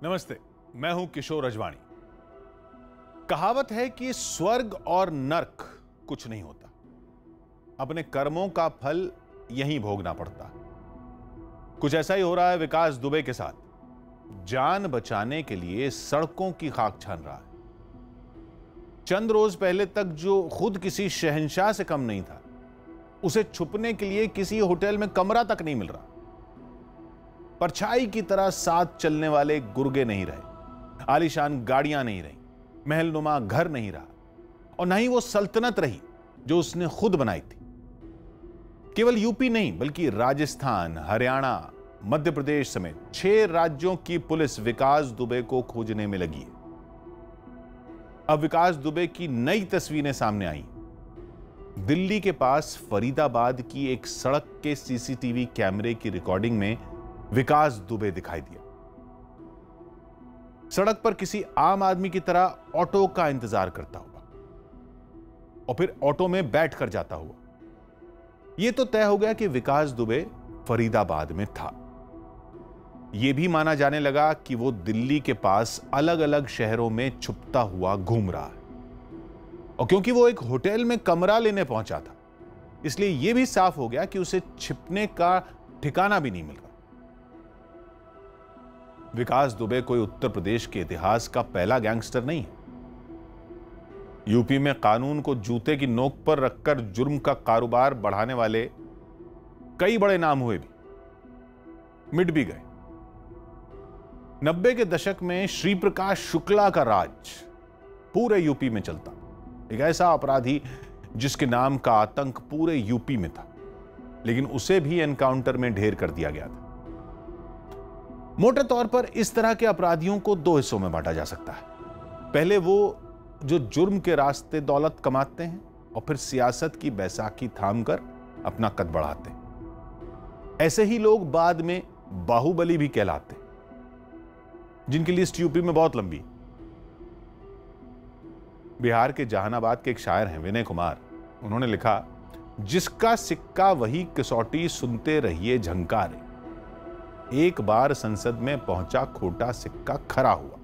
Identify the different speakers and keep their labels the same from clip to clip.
Speaker 1: नमस्ते, मैं हूं किशोर अजवाणी। कहावत है कि स्वर्ग और नर्क कुछ नहीं होता, अपने कर्मों का फल यहीं भोगना पड़ता है। कुछ ऐसा ही हो रहा है विकास दुबे के साथ। जान बचाने के लिए सड़कों की खाक छान रहा है। चंद रोज पहले तक जो खुद किसी शहंशाह से कम नहीं था, उसे छुपने के लिए किसी होटल में कमरा तक नहीं मिल रहा। परछाई की तरह साथ चलने वाले गुर्गे नहीं रहे, आलीशान गाड़ियां नहीं रही, महलनुमा घर नहीं रहा, और न ही वो सल्तनत रही जो उसने खुद बनाई थी। केवल यूपी नहीं बल्कि राजस्थान, हरियाणा, मध्य प्रदेश समेत 6 राज्यों की पुलिस विकास दुबे को खोजने में लगी है। अब विकास दुबे की नई तस्वीरें सामने आई। दिल्ली के पास फरीदाबाद की एक सड़क के सीसीटीवी कैमरे की रिकॉर्डिंग में विकास दुबे दिखाई दिया। सड़क पर किसी आम आदमी की तरह ऑटो का इंतजार करता हुआ और फिर ऑटो में बैठकर जाता हुआ। यह तो तय हो गया कि विकास दुबे फरीदाबाद में था। यह भी माना जाने लगा कि वो दिल्ली के पास अलग अलग शहरों में छुपता हुआ घूम रहा है। और क्योंकि वो एक होटल में कमरा लेने पहुंचा था, इसलिए यह भी साफ हो गया कि उसे छिपने का ठिकाना भी नहीं मिल रहा। विकास दुबे कोई उत्तर प्रदेश के इतिहास का पहला गैंगस्टर नहीं है। यूपी में कानून को जूते की नोक पर रखकर जुर्म का कारोबार बढ़ाने वाले कई बड़े नाम हुए भी, मिट भी गए। 90 के दशक में श्री प्रकाश शुक्ला का राज पूरे यूपी में चलता। एक ऐसा अपराधी जिसके नाम का आतंक पूरे यूपी में था, लेकिन उसे भी एनकाउंटर में ढेर कर दिया गया था। मोटे तौर पर इस तरह के अपराधियों को 2 हिस्सों में बांटा जा सकता है। पहले वो जो जुर्म के रास्ते दौलत कमाते हैं और फिर सियासत की बैसाखी थामकर अपना कद बढ़ाते हैं। ऐसे ही लोग बाद में बाहुबली भी कहलाते हैं, जिनकी लिस्ट यूपी में बहुत लंबी। बिहार के जहानाबाद के एक शायर हैं विनय कुमार। उन्होंने लिखा, जिसका सिक्का वही कसौटी सुनते रहिए झंकारे, एक बार संसद में पहुंचा खोटा सिक्का खरा हुआ।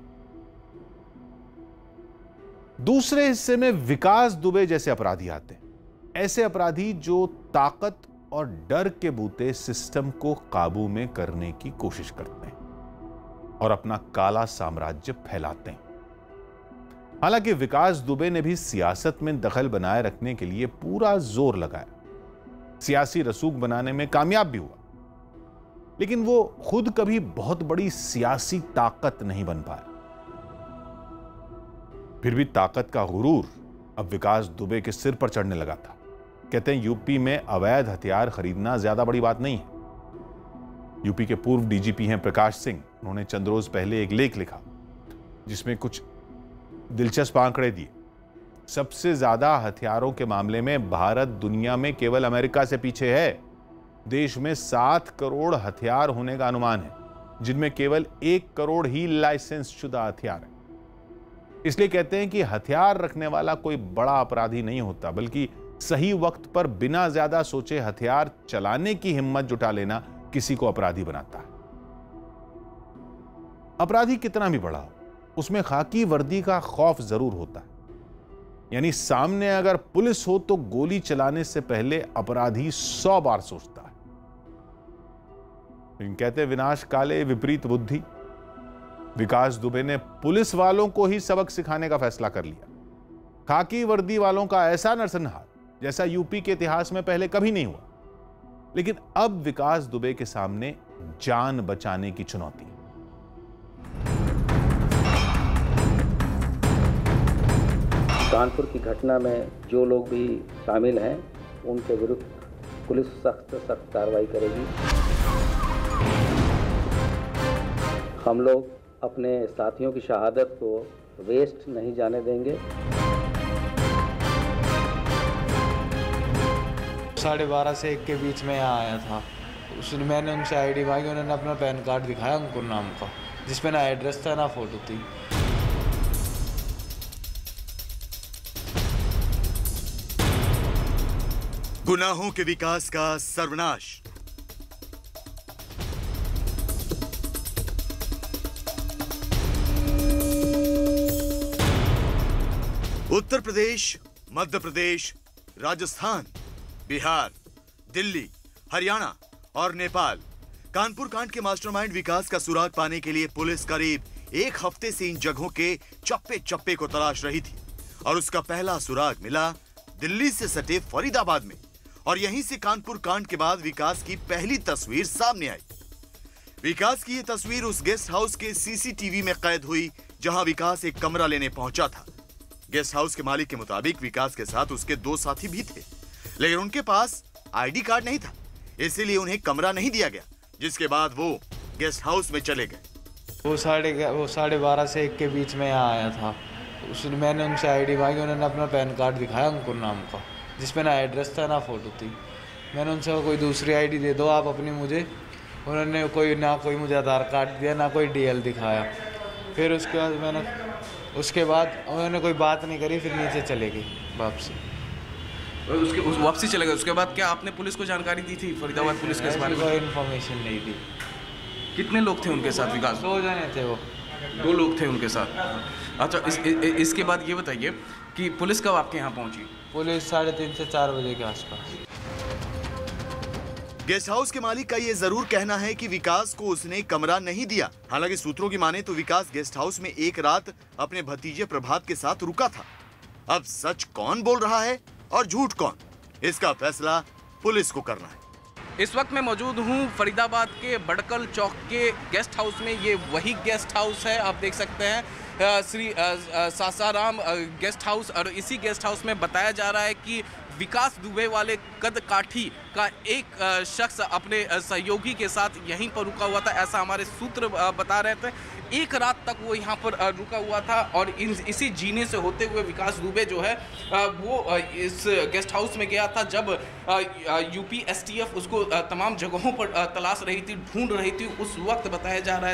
Speaker 1: दूसरे हिस्से में विकास दुबे जैसे अपराधी आते हैं। ऐसे अपराधी जो ताकत और डर के बूते सिस्टम को काबू में करने की कोशिश करते हैं और अपना काला साम्राज्य फैलाते हैं। हालांकि विकास दुबे ने भी सियासत में दखल बनाए रखने के लिए पूरा जोर लगाया, सियासी रसूख बनाने में कामयाब भी हुआ, लेकिन वो खुद कभी बहुत बड़ी सियासी ताकत नहीं बन पाया। फिर भी ताकत का गुरूर अब विकास दुबे के सिर पर चढ़ने लगा था। कहते हैं यूपी में अवैध हथियार खरीदना ज्यादा बड़ी बात नहीं है। यूपी के पूर्व डीजीपी हैं प्रकाश सिंह। उन्होंने चंद रोज पहले एक लेख लिखा जिसमें कुछ दिलचस्प आंकड़े दिए। सबसे ज्यादा हथियारों के मामले में भारत दुनिया में केवल अमेरिका से पीछे है। देश में 7 करोड़ हथियार होने का अनुमान है, जिनमें केवल 1 करोड़ ही लाइसेंस शुदा हथियार है। इसलिए कहते हैं कि हथियार रखने वाला कोई बड़ा अपराधी नहीं होता, बल्कि सही वक्त पर बिना ज्यादा सोचे हथियार चलाने की हिम्मत जुटा लेना किसी को अपराधी बनाता है। अपराधी कितना भी बड़ा हो, उसमें खाकी वर्दी का खौफ जरूर होता है। यानी सामने अगर पुलिस हो तो गोली चलाने से पहले अपराधी 100 बार सोचता है। लेकिन कहते विनाश काले विपरीत बुद्धि। विकास दुबे ने पुलिस वालों को ही सबक सिखाने का फैसला कर लिया। खाकी वर्दी वालों का ऐसा नरसंहार जैसा यूपी के इतिहास में पहले कभी नहीं हुआ। लेकिन अब विकास दुबे के सामने जान बचाने की चुनौती है।
Speaker 2: कानपुर की घटना में जो लोग भी शामिल हैं, उनके विरुद्ध पुलिस सख्त कार्रवाई करेगी। हम लोग अपने साथियों की शहादत को वेस्ट नहीं जाने देंगे।
Speaker 3: 12:30 से 1 के बीच में यहाँ आया था। उसने मैंने उनसे आईडी मांगी, उन्होंने अपना पैन कार्ड दिखाया अंकुर नाम का, जिसमें ना एड्रेस था ना फोटो थी।
Speaker 4: गुनाहों के विकास का सर्वनाश। उत्तर प्रदेश, मध्य प्रदेश, राजस्थान, बिहार, दिल्ली, हरियाणा और नेपाल कानपुर कांड के मास्टरमाइंड विकास का सुराग पाने के लिए पुलिस करीब एक हफ्ते से इन जगहों के चप्पे चप्पे को तलाश रही थी और उसका पहला सुराग मिला दिल्ली से सटे फरीदाबाद में। और यहीं से कानपुर कांड के बाद विकास की पहली तस्वीर सामने आई। विकास की यह तस्वीर उस गेस्ट हाउस के सीसीटीवी में कैद हुई जहां विकास एक कमरा लेने पहुंचा था। गेस्ट हाउस के मालिक के मुताबिक विकास के साथ उसके 2 साथी भी थे, लेकिन उनके पास आईडी कार्ड नहीं था, इसीलिए उन्हें कमरा नहीं दिया गया, जिसके बाद वो गेस्ट हाउस में चले गए।
Speaker 3: वो 12:30 से 1 के बीच में यहाँ आया था। मैंने उनसे आईडी मांगी, उन्होंने अपना पैन कार्ड दिखाया अंकुर नाम का, जिसमें ना एड्रेस था ना फोटो थी। मैंने उनसे कोई दूसरी आईडी दे दो आप अपनी मुझे। उन्होंने कोई मुझे आधार कार्ड दिया ना कोई डीएल दिखाया। फिर उसके बाद उन्होंने कोई बात नहीं करी, फिर नीचे चले गए वापसी।
Speaker 5: वापसी चले गए। उसके बाद क्या आपने पुलिस को जानकारी दी थी, फरीदाबाद पुलिस के इस बारे में?
Speaker 3: कोई इन्फॉर्मेशन नहीं दी।
Speaker 5: कितने लोग थे उनके साथ विकास?
Speaker 3: 2 जने थे वो।
Speaker 5: 2 लोग थे उनके साथ। अच्छा, इसके बाद ये बताइए कि पुलिस कब आपके यहाँ पहुंची?
Speaker 3: पुलिस 3:30 से 4 बजे के आसपास।
Speaker 4: गेस्ट हाउस के मालिक का ये जरूर कहना है कि विकास को उसने कमरा नहीं दिया। हालांकि सूत्रों की माने तो विकास गेस्ट हाउस में एक रात अपने भतीजे प्रभात के साथ रुका था। अब सच कौन बोल रहा है और झूठ कौन, इसका फैसला पुलिस को करना है।
Speaker 5: इस वक्त मैं मौजूद हूँ फरीदाबाद के बड़कल चौक के गेस्ट हाउस में। ये वही गेस्ट हाउस है, आप देख सकते हैं, श्री सासाराम गेस्ट हाउस। और इसी गेस्ट हाउस में बताया जा रहा है कि विकास दुबे वाले कद काठी का एक शख्स अपने सहयोगी के साथ यहीं पर रुका हुआ था, ऐसा हमारे सूत्र बता रहे थे। एक रात तक वो यहाँ पर रुका हुआ था और इसी जीने से होते हुए विकास दुबे जो है वो इस गेस्ट हाउस में गया था जब यूपी एसटीएफ उसको तमाम जगहों पर तलाश रही थी, ढूंढ रही थी। उस वक्त बताया जा रहा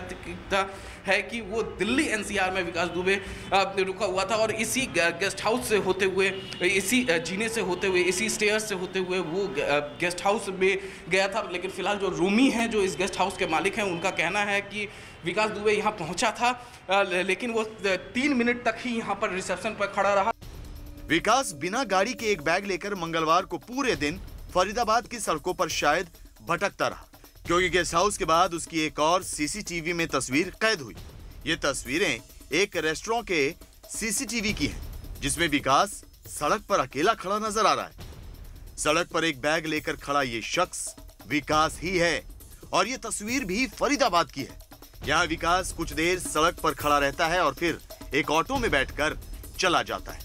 Speaker 5: है कि वो दिल्ली एनसीआर में विकास दुबे रुका हुआ था और इसी गेस्ट हाउस से होते हुए, इसी जीने से होते हुए, इसी स्टेयर्स से होते हुए वो गेस्ट हाउस में गया था। लेकिन फिलहाल जो रूमी हैं, जो इस गेस्ट हाउस के मालिक हैं, उनका कहना है कि विकास दुबे यहाँ पहुंचा था लेकिन वो 3 मिनट तक ही यहाँ पर रिसेप्शन पर खड़ा रहा।
Speaker 4: विकास बिना गाड़ी के एक बैग लेकर मंगलवार को पूरे दिन फरीदाबाद की सड़कों पर शायद भटकता रहा, क्योंकि गेस्ट हाउस के बाद उसकी एक और सीसीटीवी में तस्वीर कैद हुई। ये तस्वीरें एक रेस्टोरेंट के सीसीटीवी की हैं, जिसमें विकास सड़क पर अकेला खड़ा नजर आ रहा है। सड़क पर एक बैग लेकर खड़ा ये शख्स विकास ही है और ये तस्वीर भी फरीदाबाद की है। यहाँ विकास कुछ देर सड़क पर खड़ा रहता है और फिर एक ऑटो में बैठकर चला जाता है।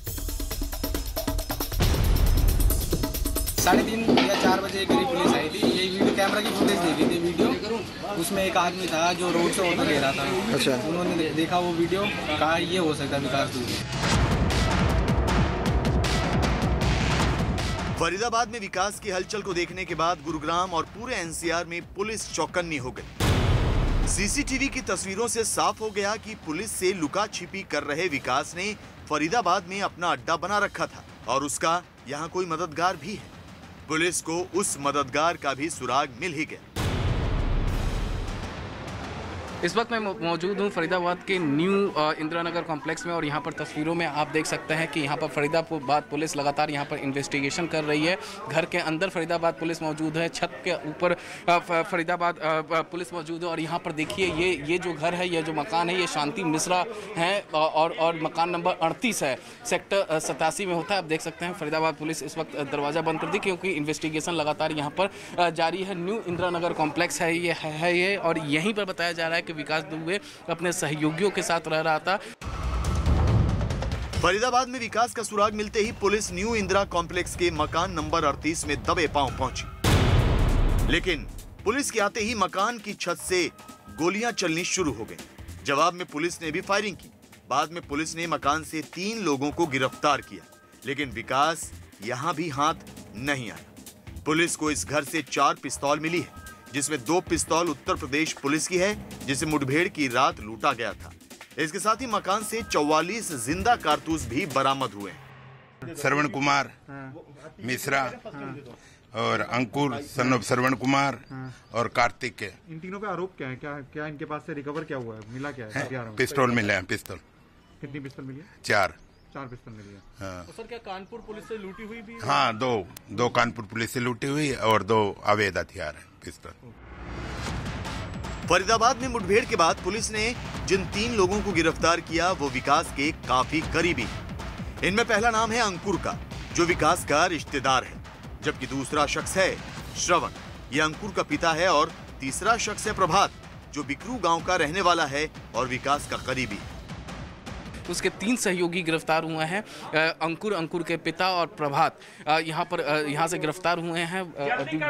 Speaker 6: 3:30 या 4 बजे करीब पुलिस आई थी। यही वीडियो कैमरा की फुटेज देखी थी वीडियो, उसमें एक आदमी था जो रोड से ऑटो ले रहा था। अच्छा, उन्होंने देखा वो वीडियो, कहा ये हो सकता है विकास दुबे।
Speaker 4: फरीदाबाद में विकास की हलचल को देखने के बाद गुरुग्राम और पूरे एनसीआर में पुलिस चौकन्नी हो गई। सीसीटीवी की तस्वीरों से साफ हो गया कि पुलिस से लुका छिपी कर रहे विकास ने फरीदाबाद में अपना अड्डा बना रखा था और उसका यहाँ कोई मददगार भी है। पुलिस को उस मददगार का भी सुराग मिल ही गया।
Speaker 5: इस वक्त मैं मौजूद हूँ फरीदाबाद के न्यू इंदिरा नगर कॉम्प्लेक्स में और यहाँ पर तस्वीरों में आप देख सकते हैं कि यहाँ पर फरीदाबाद पुलिस लगातार यहाँ पर इन्वेस्टिगेशन कर रही है। घर के अंदर फरीदाबाद पुलिस मौजूद है, छत के ऊपर फरीदाबाद पुलिस मौजूद है। और यहाँ पर देखिए ये जो घर है, ये जो मकान है, ये शांति मिश्रा है और मकान नंबर 38 है, सेक्टर 87 में होता है। आप देख सकते हैं फरीदाबाद पुलिस इस वक्त दरवाज़ा बंद कर दी क्योंकि इन्वेस्टिगेशन लगातार यहाँ पर जारी है। न्यू इंदिरा नगर कॉम्प्लेक्स है ये और यहीं पर बताया जा रहा है विकास दुबे अपने सहयोगियों के साथ रह रहा था।
Speaker 4: फरीदाबाद में विकास का सुराग मिलते ही पुलिस न्यू इंदिरा कॉम्प्लेक्स के मकान नंबर 38 में दबे पांव पहुंची, लेकिन पुलिस के आते ही मकान की छत से गोलियां चलनी शुरू हो गई। जवाब में पुलिस ने भी फायरिंग की। बाद में पुलिस ने मकान से 3 लोगों को गिरफ्तार किया, लेकिन विकास यहां भी हाथ नहीं आया। पुलिस को इस घर से 4 पिस्तौल मिली है, जिसमें 2 पिस्तौल उत्तर प्रदेश पुलिस की है, जिसे मुठभेड़ की रात लूटा गया था। इसके साथ ही मकान से 44 जिंदा कारतूस भी बरामद हुए।
Speaker 7: श्रवण कुमार मिश्रा और अंकुर सन ऑफ श्रवण कुमार और कार्तिक के।
Speaker 8: इन तीनों पे आरोप क्या है? क्या इनके पास से रिकवर क्या हुआ है? मिला क्या है?
Speaker 7: पिस्तौल मिले हैं। पिस्तौल
Speaker 8: कितनी पिस्तौल मिली है?
Speaker 7: 4।
Speaker 8: 4 पिस्टल मिली है।
Speaker 7: हाँ,
Speaker 5: तो सर क्या कानपुर पुलिस से लूटी हुई भी?
Speaker 7: हाँ, दो कानपुर पुलिस से लूटी हुई और 2 अवैध हथियार है पिस्टल।
Speaker 4: फरीदाबाद में मुठभेड़ के बाद पुलिस ने जिन 3 लोगों को गिरफ्तार किया वो विकास के काफी करीबी। इनमें पहला नाम है अंकुर का, जो विकास का रिश्तेदार है, जबकि दूसरा शख्स है श्रवण, ये अंकुर का पिता है, और तीसरा शख्स है प्रभात, जो बिकरू गांव का रहने वाला है और विकास का करीबी।
Speaker 5: उसके 3 सहयोगी गिरफ्तार हुए हैं। अंकुर के पिता और प्रभात यहाँ से गिरफ्तार हुए हैं।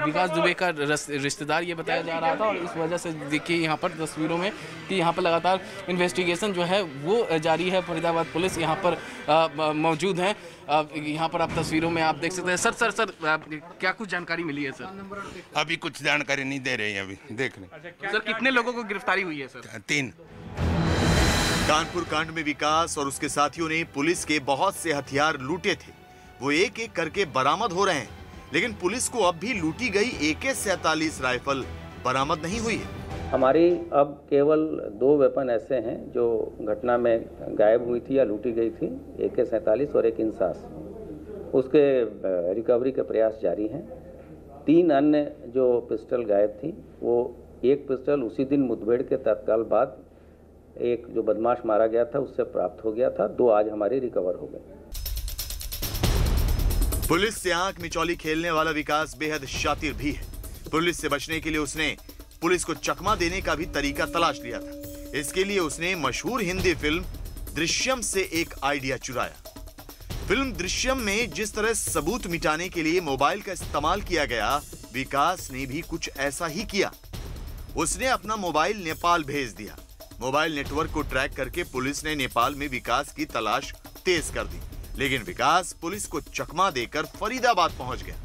Speaker 5: विकास दुबे का रिश्तेदार ये बताया जा रहा था, और इस वजह से देखिए यहाँ पर तस्वीरों में कि यहाँ पर लगातार इन्वेस्टिगेशन जो है वो जारी है। फरीदाबाद पुलिस यहाँ पर मौजूद है। यहाँ पर आप तस्वीरों में आप देख सकते हैं। सर क्या कुछ जानकारी मिली है सर?
Speaker 7: अभी कुछ जानकारी नहीं दे रहे हैं, अभी देख रहे।
Speaker 5: सर कितने लोगों को गिरफ्तारी हुई है सर?
Speaker 7: 3।
Speaker 4: कानपुर कांड में विकास और उसके साथियों ने पुलिस के बहुत से हथियार लूटे थे, वो एक एक करके बरामद हो रहे हैं, लेकिन पुलिस को अब भी लूटी गई AK-47 राइफल बरामद नहीं हुई है।
Speaker 2: हमारी अब केवल 2 वेपन ऐसे हैं जो घटना में गायब हुई थी या लूटी गई थी, AK-47 और एक इंसास। उसके रिकवरी के प्रयास जारी हैं। 3 अन्य जो पिस्टल गायब थी, वो एक पिस्टल उसी दिन मुठभेड़ के तत्काल बाद एक जो बदमाश मारा गया था उससे प्राप्त हो गया था। 2 आज हमारे रिकवर हो गए।
Speaker 4: पुलिस से आंख मिचौली खेलने वाला विकास बेहद शातिर भी है। पुलिस से बचने के लिए उसने पुलिस को चकमा देने का भी तरीका तलाश लिया था। इसके लिए उसने मशहूर हिंदी फिल्म दृश्यम से एक आइडिया चुराया। फिल्म दृश्यम में जिस तरह सबूत मिटाने के लिए मोबाइल का इस्तेमाल किया गया, विकास ने भी कुछ ऐसा ही किया। उसने अपना मोबाइल नेपाल भेज दिया। मोबाइल नेटवर्क को ट्रैक करके पुलिस ने नेपाल में विकास की तलाश तेज कर दी, लेकिन विकास पुलिस को चकमा देकर फरीदाबाद पहुंच गया।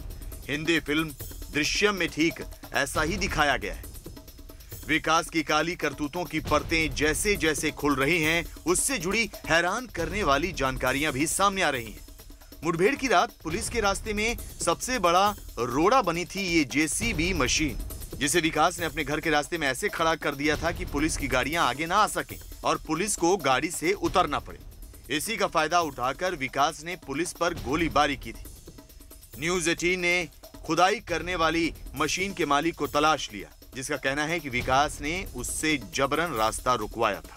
Speaker 4: हिंदी फिल्म दृश्यम में ठीक ऐसा ही दिखाया गया है। विकास की काली करतूतों की परतें जैसे जैसे खुल रही हैं, उससे जुड़ी हैरान करने वाली जानकारियां भी सामने आ रही हैं। मुठभेड़ की रात पुलिस के रास्ते में सबसे बड़ा रोड़ा बनी थी ये JCB मशीन, जिसे विकास ने अपने घर के रास्ते में ऐसे खड़ा कर दिया था कि पुलिस की गाड़ियां आगे ना आ सकें और पुलिस को गाड़ी से उतरना पड़े। इसी का फायदा उठाकर विकास ने पुलिस पर गोलीबारी की थी। न्यूज़ 18 ने खुदाई करने वाली मशीन के मालिक को तलाश लिया, जिसका कहना है कि विकास ने उससे जबरन रास्ता रुकवाया था।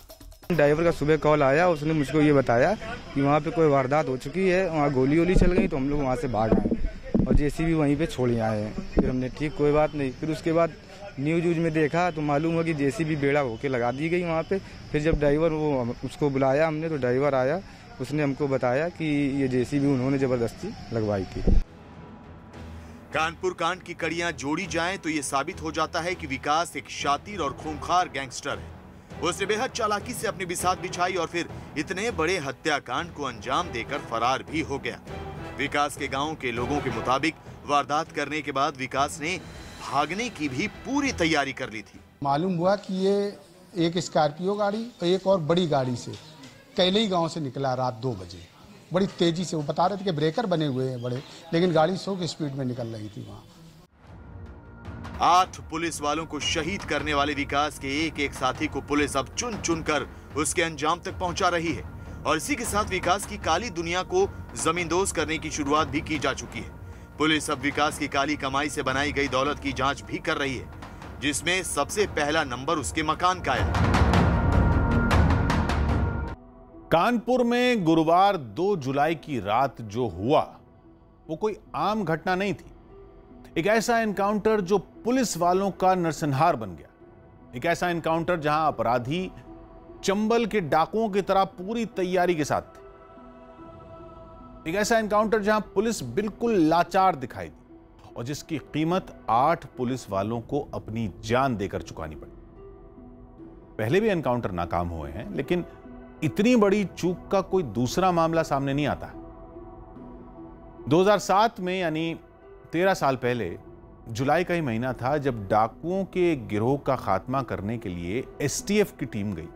Speaker 9: ड्राइवर का सुबह कॉल आया, उसने मुझको ये बताया कि वहाँ पे कोई वारदात हो चुकी है, वहाँ गोली चल गई, तो हम लोग वहाँ से भाग आए और JCB वहीं पे छोड़ आए हैं। फिर हमने ठीक कोई बात नहीं, फिर उसके बाद न्यूज में देखा तो मालूम हुआ कि JCB बेड़ा होके लगा दी गई वहाँ पे। फिर जब ड्राइवर उसको बुलाया हमने, तो ड्राइवर आया, उसने हमको बताया कि ये JCB उन्होंने जबरदस्ती लगवाई थी।
Speaker 4: कानपुर कांड की कड़ियां जोड़ी जाएं तो ये साबित हो जाता है कि विकास एक शातिर और खूंखार गैंगस्टर है। उसने बेहद चालाकी से अपनी बिसात बिछाई और फिर इतने बड़े हत्याकांड को अंजाम देकर फरार भी हो गया। विकास के गांव के लोगों के मुताबिक वारदात करने के बाद विकास ने भागने की भी पूरी तैयारी कर ली थी।
Speaker 10: मालूम हुआ कि ये एक स्कॉर्पियो गाड़ी और एक और बड़ी गाड़ी से कैलई गांव से निकला रात 2 बजे। बड़ी तेजी से, वो बता रहे थे कि ब्रेकर बने हुए हैं बड़े, लेकिन गाड़ी 100 की स्पीड में निकल रही थी वहाँ।
Speaker 4: 8 पुलिस वालों को शहीद करने वाले विकास के एक एक साथी को पुलिस अब चुन चुन कर उसके अंजाम तक पहुंचा रही है, और इसी के साथ विकास की काली दुनिया को जमींदोज करने की शुरुआत भी की जा चुकी है। पुलिस अब विकास की काली कमाई से बनाई गई दौलत की जांच भी कर रही है, जिसमें सबसे पहला नंबर उसके मकान का है।
Speaker 1: कानपुर में गुरुवार 2 जुलाई की रात जो हुआ वो कोई आम घटना नहीं थी। एक ऐसा एनकाउंटर जो पुलिस वालों का नरसंहार बन गया। एक ऐसा एनकाउंटर जहां अपराधी चंबल के डाकुओं की तरह पूरी तैयारी के साथ थे। एक ऐसा एनकाउंटर जहां पुलिस बिल्कुल लाचार दिखाई दी और जिसकी कीमत 8 पुलिस वालों को अपनी जान देकर चुकानी पड़ी। पहले भी एनकाउंटर नाकाम हुए हैं, लेकिन इतनी बड़ी चूक का कोई दूसरा मामला सामने नहीं आता। 2007 में, यानी 13 साल पहले, जुलाई का ही महीना था जब डाकुओं के गिरोह का खात्मा करने के लिए STF की टीम गई।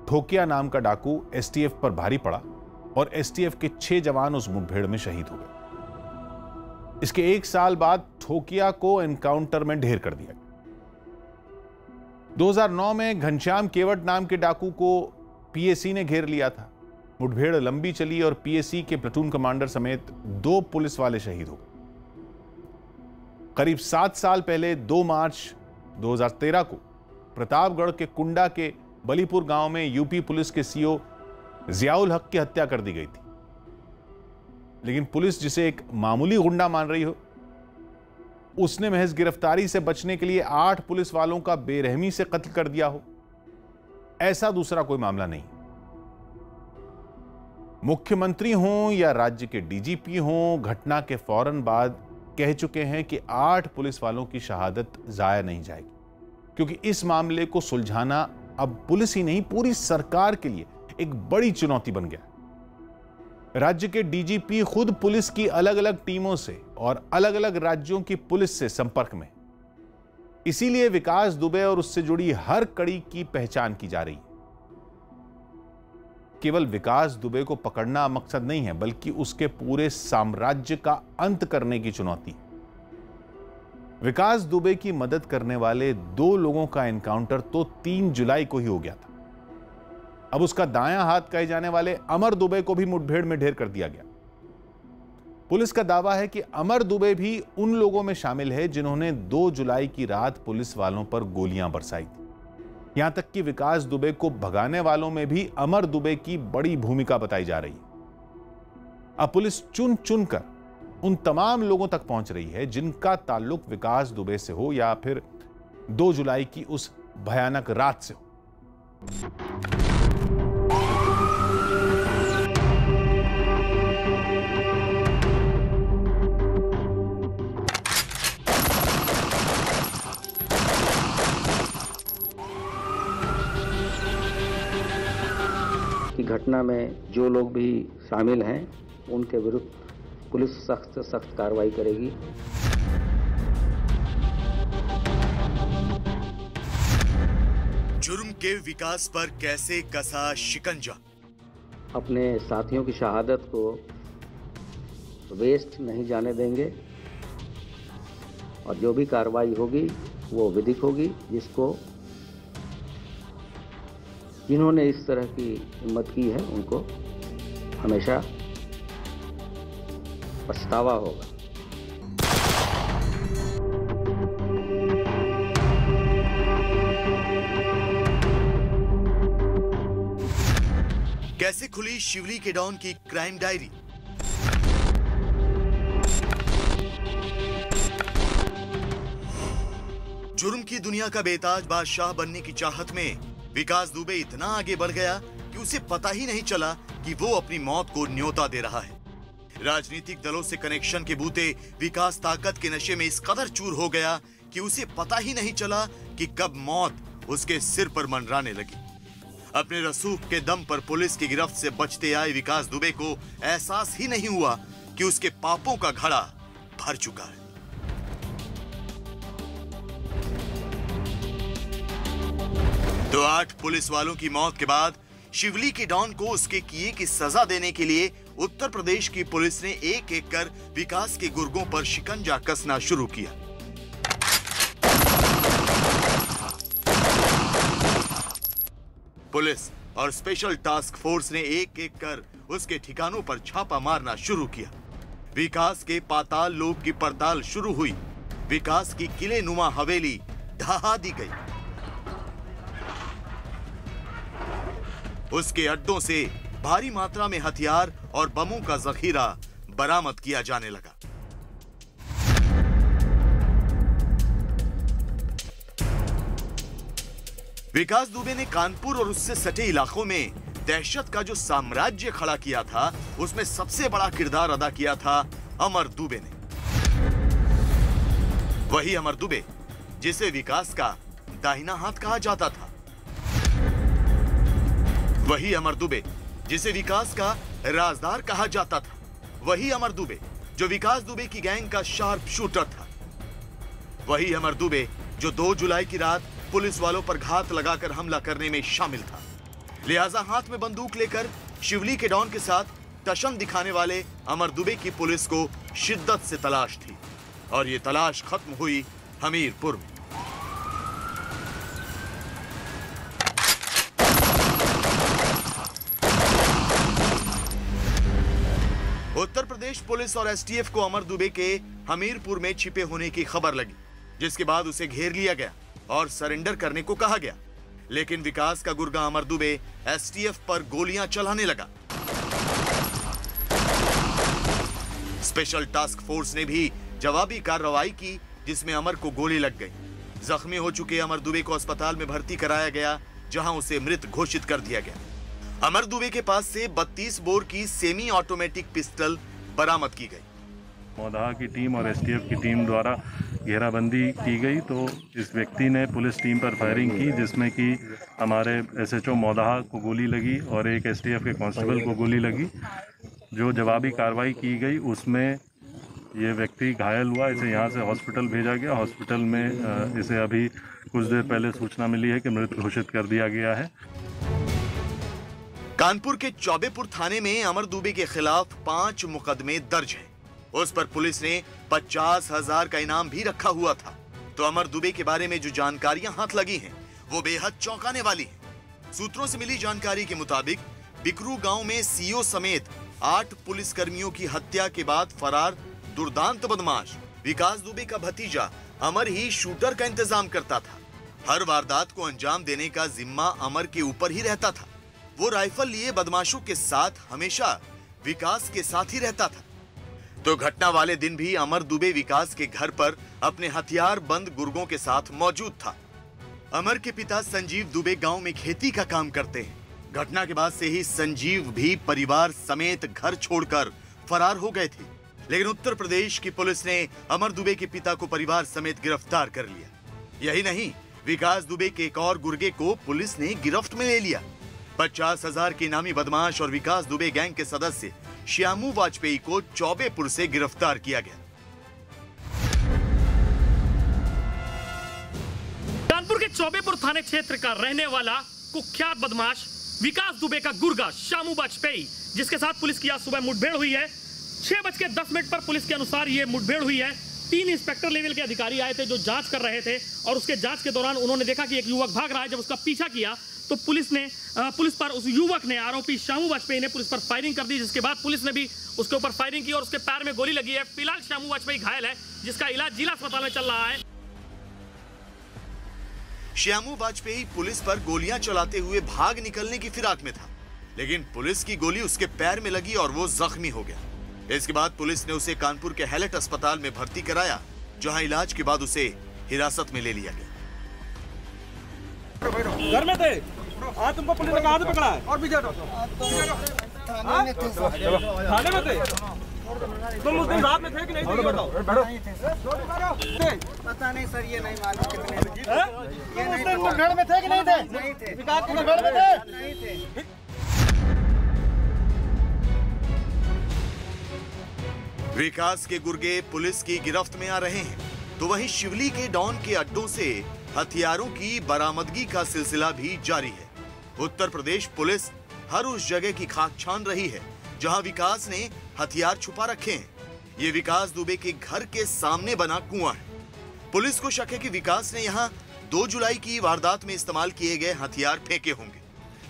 Speaker 1: ठोकिया नाम का डाकू STF पर भारी पड़ा और STF के 6 जवान उस मुठभेड़ में शहीद हो गए। इसके 1 साल बाद ठोकिया को एनकाउंटर में ढेर कर दिया गया। 2009 में घनश्याम केवट नाम के डाकू को PAC ने घेर लिया था। मुठभेड़ लंबी चली और पीएसी के प्लाटून कमांडर समेत 2 पुलिस वाले शहीद हो गए। करीब 7 साल पहले 2 मार्च 2013 को प्रतापगढ़ के कुंडा के बलीपुर गांव में यूपी पुलिस के सीओ जियाउल हक की हत्या कर दी गई थी। लेकिन पुलिस जिसे एक मामूली गुंडा मान रही हो, उसने महज गिरफ्तारी से बचने के लिए 8 पुलिस वालों का बेरहमी से कत्ल कर दिया हो, ऐसा दूसरा कोई मामला नहीं। मुख्यमंत्री हों या राज्य के डीजीपी हों, घटना के फौरन बाद कह चुके हैं कि 8 पुलिस वालों की शहादत जाया नहीं जाएगी, क्योंकि इस मामले को सुलझाना अब पुलिस ही नहीं पूरी सरकार के लिए एक बड़ी चुनौती बन गया। राज्य के डीजीपी खुद पुलिस की अलग अलग टीमों से और अलग अलग राज्यों की पुलिस से संपर्क में, इसीलिए विकास दुबे और उससे जुड़ी हर कड़ी की पहचान की जा रही है। केवल विकास दुबे को पकड़ना मकसद नहीं है, बल्कि उसके पूरे साम्राज्य का अंत करने की चुनौती। विकास दुबे की मदद करने वाले 2 लोगों का एनकाउंटर तो 3 जुलाई को ही हो गया था। अब उसका दायां हाथ कहे जाने वाले अमर दुबे को भी मुठभेड़ में ढेर कर दिया गया। पुलिस का दावा है कि अमर दुबे भी उन लोगों में शामिल है जिन्होंने 2 जुलाई की रात पुलिस वालों पर गोलियां बरसाई थी। यहां तक कि विकास दुबे को भगाने वालों में भी अमर दुबे की बड़ी भूमिका बताई जा रही है। अब पुलिस चुन चुनकर उन तमाम लोगों तक पहुंच रही है जिनका ताल्लुक विकास दुबे से हो या फिर 2 जुलाई की उस भयानक रात से हो।
Speaker 2: की घटना में जो लोग भी शामिल हैं उनके विरुद्ध पुलिस सख्त से सख्त कार्रवाई करेगी।
Speaker 4: जुर्म के विकास पर कैसे कसा शिकंजा।
Speaker 2: अपने साथियों की शहादत को वेस्ट नहीं जाने देंगे और जो भी कार्रवाई होगी वो विधिक होगी। जिन्होंने इस तरह की हिम्मत की है उनको हमेशा पछतावा होगा।
Speaker 4: कैसे खुली शिवली के डॉन की क्राइम डायरी। जुर्म की दुनिया का बेताज बादशाह बनने की चाहत में विकास दुबे इतना आगे बढ़ गया कि उसे पता ही नहीं चला कि वो अपनी मौत को न्योता दे रहा है। राजनीतिक दलों से कनेक्शन के बूते विकास ताकत के नशे में इस कदर चूर हो गया कि उसे पता ही नहीं चला कि कब मौत उसके सिर पर मंडराने लगी। अपने रसूख के दम पर पुलिस की गिरफ्त से बचते आए विकास दुबे को एहसास ही नहीं हुआ कि उसके पापों का घड़ा भर चुका है। तो 8 पुलिस वालों की मौत के बाद शिवली के डॉन को उसके किए की सजा देने के लिए उत्तर प्रदेश की पुलिस ने एक एक कर विकास के गुर्गों पर शिकंजा कसना शुरू किया। पुलिस और स्पेशल टास्क फोर्स ने एक एक कर उसके ठिकानों पर छापा मारना शुरू किया। विकास के पाताल लोक की पड़ताल शुरू हुई। विकास की किले नुमा हवेली ढहा दी गई। उसके अड्डों से भारी मात्रा में हथियार और बमों का जखीरा बरामद किया जाने लगा। विकास दुबे ने कानपुर और उससे सटे इलाकों में दहशत का जो साम्राज्य खड़ा किया था, उसमें सबसे बड़ा किरदार अदा किया था अमर दुबे ने। वही अमर दुबे जिसे विकास का दाहिना हाथ कहा जाता था। वही अमर दुबे जिसे विकास का राजदार कहा जाता था। वही अमर दुबे जो विकास दुबे की गैंग का शार्प शूटर था। वही अमर दुबे जो 2 जुलाई की रात पुलिस वालों पर घात लगाकर हमला करने में शामिल था। लिहाजा हाथ में बंदूक लेकर शिवली के डॉन के साथ टशन दिखाने वाले अमर दुबे की पुलिस को शिद्दत से तलाश थी और ये तलाश खत्म हुई हमीरपुर में। प्रदेश पुलिस और एसटीएफ को अमर दुबे के हमीरपुर में छिपे होने की खबर लगी, जिसके बाद उसे घेर लिया गया और सरेंडर करने को कहा गया। लेकिन विकास का गुर्गा अमर दुबे एसटीएफ पर गोलियां चलाने लगा। स्पेशल टास्क फोर्स ने भी जवाबी कार्रवाई की, जिसमें अमर को गोली लग गई। जख्मी हो चुके अमर दुबे को अस्पताल में भर्ती कराया गया, जहां उसे मृत घोषित कर दिया गया। अमर दुबे के पास से 32 बोर की सेमी ऑटोमेटिक पिस्टल बरामद की गई।
Speaker 11: मौदहा की टीम और एसटीएफ की टीम द्वारा घेराबंदी की गई तो इस व्यक्ति ने पुलिस टीम पर फायरिंग की, जिसमें कि हमारे एसएचओ मौदहा को गोली लगी और एक एसटीएफ के कांस्टेबल को गोली लगी। जो जवाबी कार्रवाई की गई उसमें ये व्यक्ति घायल हुआ, इसे यहाँ से हॉस्पिटल भेजा गया। हॉस्पिटल में इसे अभी कुछ देर पहले सूचना मिली है कि मृत घोषित कर दिया गया है।
Speaker 4: कानपुर के चौबेपुर थाने में अमर दुबे के खिलाफ 5 मुकदमे दर्ज हैं। उस पर पुलिस ने 50,000 का इनाम भी रखा हुआ था। तो अमर दुबे के बारे में जो जानकारियां हाथ लगी हैं, वो बेहद चौंकाने वाली हैं। सूत्रों से मिली जानकारी के मुताबिक बिकरू गांव में सीओ समेत 8 पुलिसकर्मियों की हत्या के बाद फरार दुर्दांत बदमाश विकास दुबे का भतीजा अमर ही शूटर का इंतजाम करता था। हर वारदात को अंजाम देने का जिम्मा अमर के ऊपर ही रहता था। वो राइफल लिए बदमाशों के साथ हमेशा विकास के साथ ही रहता था। तो घटना वाले दिन भी अमर दुबे विकास के घर पर अपने हथियार बंद गुर्गों के साथ मौजूद था। अमर के पिता संजीव दुबे गांव में खेती का काम करते हैं। घटना के बाद से ही संजीव भी परिवार समेत घर छोड़कर फरार हो गए थे। लेकिन उत्तर प्रदेश की पुलिस ने अमर दुबे के पिता को परिवार समेत गिरफ्तार कर लिया। यही नहीं, विकास दुबे के एक और गुर्गे को पुलिस ने गिरफ्त में ले लिया। 50,000 के इनामी बदमाश और विकास दुबे गैंग के सदस्य श्यामू वाजपेयी को चौबेपुर से गिरफ्तार किया गया।
Speaker 12: कानपुर के चौबेपुर थाने क्षेत्र का रहने वाला कुख्यात बदमाश विकास दुबे का गुर्गा श्यामू वाजपेयी, जिसके साथ पुलिस की आज सुबह मुठभेड़ हुई है। 6:10 पर पुलिस के अनुसार ये मुठभेड़ हुई है। 3 इंस्पेक्टर लेवल के अधिकारी आए थे जो जांच कर रहे थे और उसके जांच के दौरान उन्होंने देखा कि एक युवक भाग रहा है। जब उसका पीछा किया तो पुलिस पर उस युवक ने, आरोपी श्यामू वाजपेयी ने पुलिस पर फायरिंग कर दी, जिसके बाद पुलिस ने भी उसके ऊपर फायरिंग की और उसके पैर में गोली लगी है। फिलहाल श्यामू वाजपेयी घायल है, जिसका इलाज जिला अस्पताल में चल रहा है।
Speaker 4: श्यामू वाजपेयी पुलिस पर गोलियां चलाते हुए भाग निकलने की फिराक में था, लेकिन पुलिस की गोली उसके पैर में लगी और वो जख्मी हो गया। इसके बाद पुलिस ने उसे कानपुर के हैलेट अस्पताल में भर्ती कराया, जहां इलाज के बाद उसे हिरासत में ले लिया गया।
Speaker 13: घर में थे, आज तुमको पुलिस ने कहाँ से पकड़ा है? और भी थाने में थे। तुम उस दिन रात में थे कि नहीं थे?
Speaker 14: पता नहीं सर, ये नहीं मालूम कितने
Speaker 13: तुम उस दिन मुठभेड़ में थे कि नहीं थे?
Speaker 14: नहीं थे।
Speaker 13: विकास की मुठभेड़ में थे?
Speaker 14: नहीं थे।
Speaker 4: विकास के गुर्गे पुलिस की गिरफ्त में आ रहे हैं, तो वहीं शिवली के डॉन के अड्डों से हथियारों की बरामदगी का सिलसिला भी जारी है। उत्तर प्रदेश पुलिस हर उस जगह की खाक छान रही है जहां विकास ने हथियार छुपा रखे हैं। ये विकास दुबे के घर के सामने बना कुआं है। पुलिस को शक है कि विकास ने यहां 2 जुलाई की वारदात में इस्तेमाल किए गए हथियार फेंके होंगे।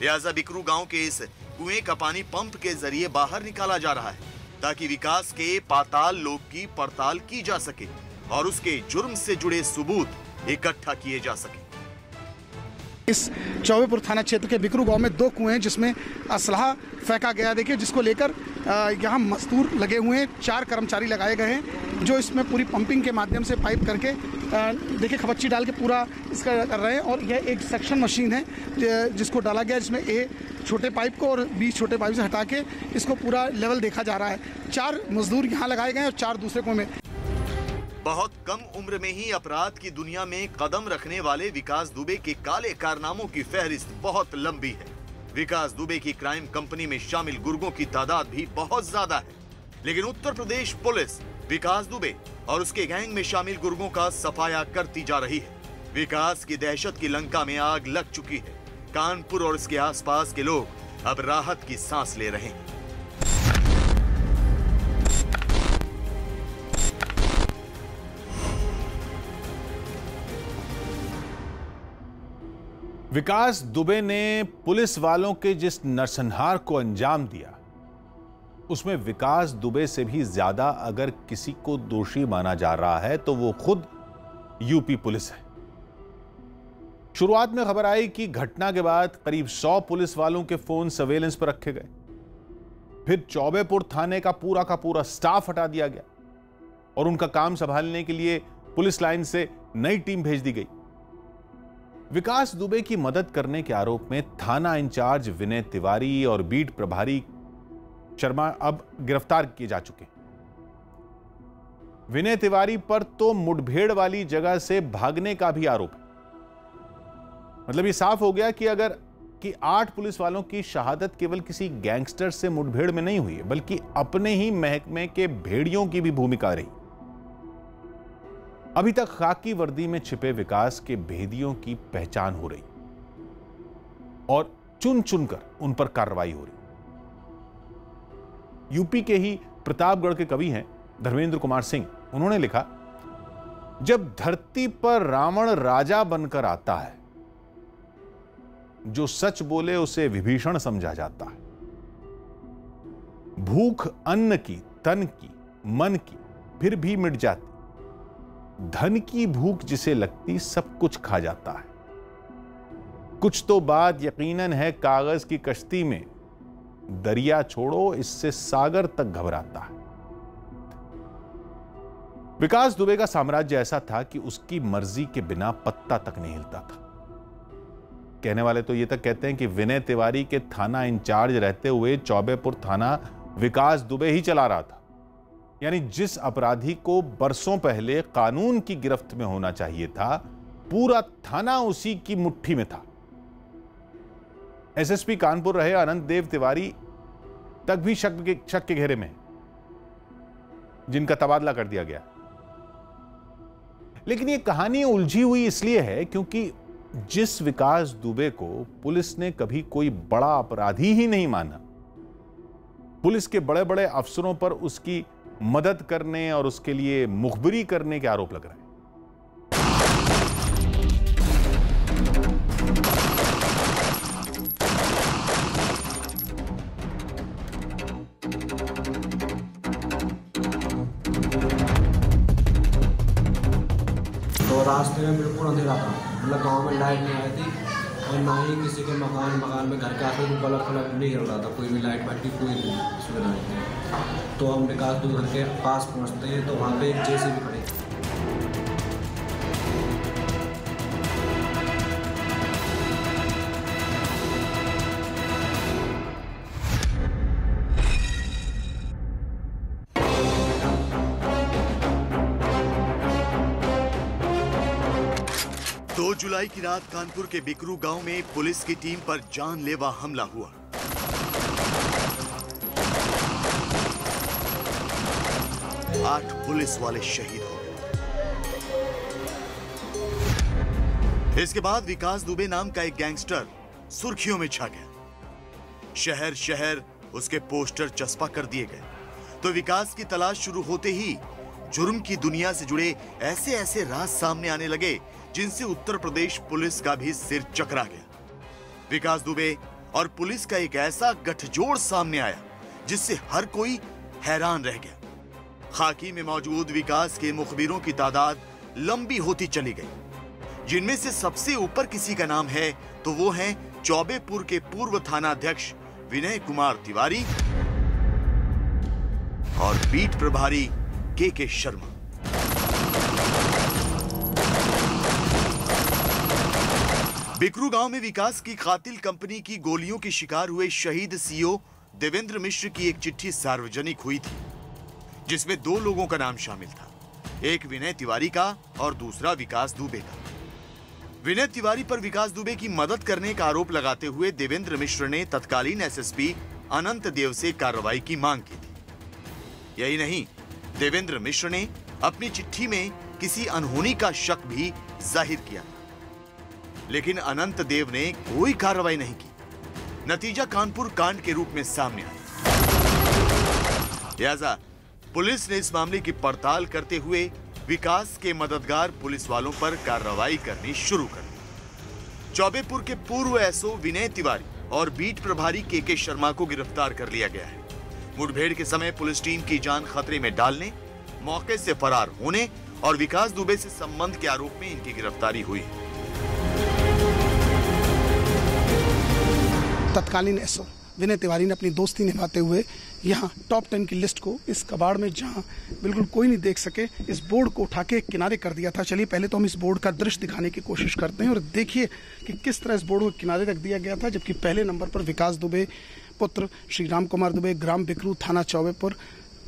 Speaker 4: लिहाजा बिकरू गांव के इस कुएं का पानी पंप के जरिए बाहर निकाला जा रहा है, ताकि विकास के पाताल लोक की पड़ताल की जा सके और उसके जुर्म से जुड़े सबूत इकट्ठा किए जा सके।
Speaker 10: इस चौबेपुर थाना क्षेत्र के बिकरू गांव में 2 कुएं जिसमें असलहा फेंका गया, देखिए, जिसको लेकर यहाँ मजदूर लगे हुए हैं। 4 कर्मचारी लगाए गए हैं जो इसमें पूरी पंपिंग के माध्यम से पाइप करके देखिए खपच्ची डाल के पूरा इसका कर रहे हैं। और यह एक सक्शन मशीन है जिसको डाला गया, जिसमें A छोटे पाइप को और B छोटे पाइप से हटा के इसको पूरा लेवल देखा जा रहा है। 4 मजदूर यहाँ लगाए गए हैं और 4 दूसरे कुएं में।
Speaker 4: बहुत कम उम्र में ही अपराध की दुनिया में कदम रखने वाले विकास दुबे के काले कारनामों की फहरिस्त बहुत लंबी है। विकास दुबे की क्राइम कंपनी में शामिल गुर्गों की तादाद भी बहुत ज्यादा है, लेकिन उत्तर प्रदेश पुलिस विकास दुबे और उसके गैंग में शामिल गुर्गों का सफाया करती जा रही है। विकास की दहशत की लंका में आग लग चुकी है। कानपुर और इसके आसपास के लोग अब राहत की सांस ले रहे हैं।
Speaker 1: विकास दुबे ने पुलिस वालों के जिस नरसंहार को अंजाम दिया, उसमें विकास दुबे से भी ज्यादा अगर किसी को दोषी माना जा रहा है तो वो खुद यूपी पुलिस है। शुरुआत में खबर आई कि घटना के बाद करीब 100 पुलिस वालों के फोन सर्वेलेंस पर रखे गए। फिर चौबेपुर थाने का पूरा स्टाफ हटा दिया गया और उनका काम संभालने के लिए पुलिस लाइन से नई टीम भेज दी गई। विकास दुबे की मदद करने के आरोप में थाना इंचार्ज विनय तिवारी और बीट प्रभारी शर्मा अब गिरफ्तार किए जा चुके हैं। विनय तिवारी पर तो मुठभेड़ वाली जगह से भागने का भी आरोप है। मतलब ये साफ हो गया कि 8 पुलिस वालों की शहादत केवल किसी गैंगस्टर से मुठभेड़ में नहीं हुई है, बल्कि अपने ही महकमे के भेड़ियों की भी भूमिका रही। अभी तक खाकी वर्दी में छिपे विकास के भेदियों की पहचान हो रही और चुन चुनकर उन पर कार्रवाई हो रही। यूपी के ही प्रतापगढ़ के कवि हैं धर्मेंद्र कुमार सिंह। उन्होंने लिखा, जब धरती पर रावण राजा बनकर आता है, जो सच बोले उसे विभीषण समझा जाता है। भूख अन्न की, तन की, मन की फिर भी मिट जाती, धन की भूख जिसे लगती सब कुछ खा जाता है। कुछ तो बात यकीनन है कागज की कश्ती में, दरिया छोड़ो इससे सागर तक घबराता है। विकास दुबे का साम्राज्य ऐसा था कि उसकी मर्जी के बिना पत्ता तक नहीं हिलता था। कहने वाले तो ये तक कहते हैं कि विनय तिवारी के थाना इंचार्ज रहते हुए चौबेपुर थाना विकास दुबे ही चला रहा था। यानी जिस अपराधी को बरसों पहले कानून की गिरफ्त में होना चाहिए था, पूरा थाना उसी की मुट्ठी में था। एसएसपी कानपुर रहे अनंत देव तिवारी तक भी शक के घेरे में, जिनका तबादला कर दिया गया। लेकिन यह कहानी उलझी हुई इसलिए है क्योंकि जिस विकास दुबे को पुलिस ने कभी कोई बड़ा अपराधी ही नहीं माना, पुलिस के बड़े बड़े अफसरों पर उसकी मदद करने और उसके लिए मुखबिरी करने के आरोप लग रहे हैं।
Speaker 15: रास्ते में बिल्कुल अंधेरा था, मतलब गांव में लाइट नहीं आई थी और ना ही किसी के मकान में घर के आस पास बल्ब नहीं जल रहा था, कोई भी लाइट बत्ती कोई भी सुविधा नहीं थी। तो हम विकास दुबे घर के पास पहुंचते हैं तो वहाँ पे एक जेसीबी खड़ी थी।
Speaker 4: जुलाई की रात कानपुर के बिकरू गांव में पुलिस की टीम पर जानलेवा हमला हुआ। आठ पुलिस वाले शहीद हो गए। इसके बाद विकास दुबे नाम का एक गैंगस्टर सुर्खियों में छा गया। शहर शहर उसके पोस्टर चस्पा कर दिए गए। तो विकास की तलाश शुरू होते ही जुर्म की दुनिया से जुड़े ऐसे ऐसे राज सामने आने लगे जिनसे उत्तर प्रदेश पुलिस का भी सिर चकरा गया। विकास दुबे और पुलिस का एक ऐसा गठजोड़ सामने आया जिससे हर कोई हैरान रह गया। खाकी में मौजूद विकास के मुखबिरों की तादाद लंबी होती चली गई। जिनमें से सबसे ऊपर किसी का नाम है तो वो है चौबेपुर के पूर्व थानाध्यक्ष विनय कुमार तिवारी और बीट प्रभारी के शर्मा। बिकरू गांव में विकास की कातिल कंपनी की गोलियों के शिकार हुए शहीद सीओ देवेंद्र मिश्र की एक चिट्ठी सार्वजनिक हुई थी, जिसमें 2 लोगों का नाम शामिल था, एक विनय तिवारी का और दूसरा विकास दुबे का। विनय तिवारी पर विकास दुबे की मदद करने का आरोप लगाते हुए देवेंद्र मिश्र ने तत्कालीन एसएसपी अनंत देव से कार्रवाई की मांग की थी। यही नहीं, देवेंद्र मिश्र ने अपनी चिट्ठी में किसी अनहोनी का शक भी जाहिर किया, लेकिन अनंत देव ने कोई कार्रवाई नहीं की। नतीजा कानपुर कांड के रूप में सामने आया। लिहाजा पुलिस ने इस मामले की पड़ताल करते हुए विकास के मददगार पुलिस वालों पर कार्रवाई करनी शुरू कर दी। चौबेपुर के पूर्व एसओ विनय तिवारी और बीट प्रभारी के शर्मा को गिरफ्तार कर लिया गया है, मुठभेड़ के समय पुलिस टीम की जान खतरे में डालने, मौके से फरार होने और विकास दुबे से संबंध के आरोप में इनकी गिरफ्तारी हुई।
Speaker 16: तत्कालीन एसओ विनय तिवारी ने अपनी दोस्ती निभाते हुए यहाँ टॉप 10 की लिस्ट को इस कबाड़ में जहाँ बिल्कुल कोई नहीं देख सके इस बोर्ड को उठा के किनारे कर दिया था। चलिए पहले तो हम इस बोर्ड का दृश्य दिखाने की कोशिश करते हैं और देखिए कि किस तरह इस बोर्ड को किनारे रख दिया गया था, जबकि पहले नंबर पर विकास दुबे पुत्र श्री राम कुमार दुबे, ग्राम बिकरू, थाना चौबेपुर।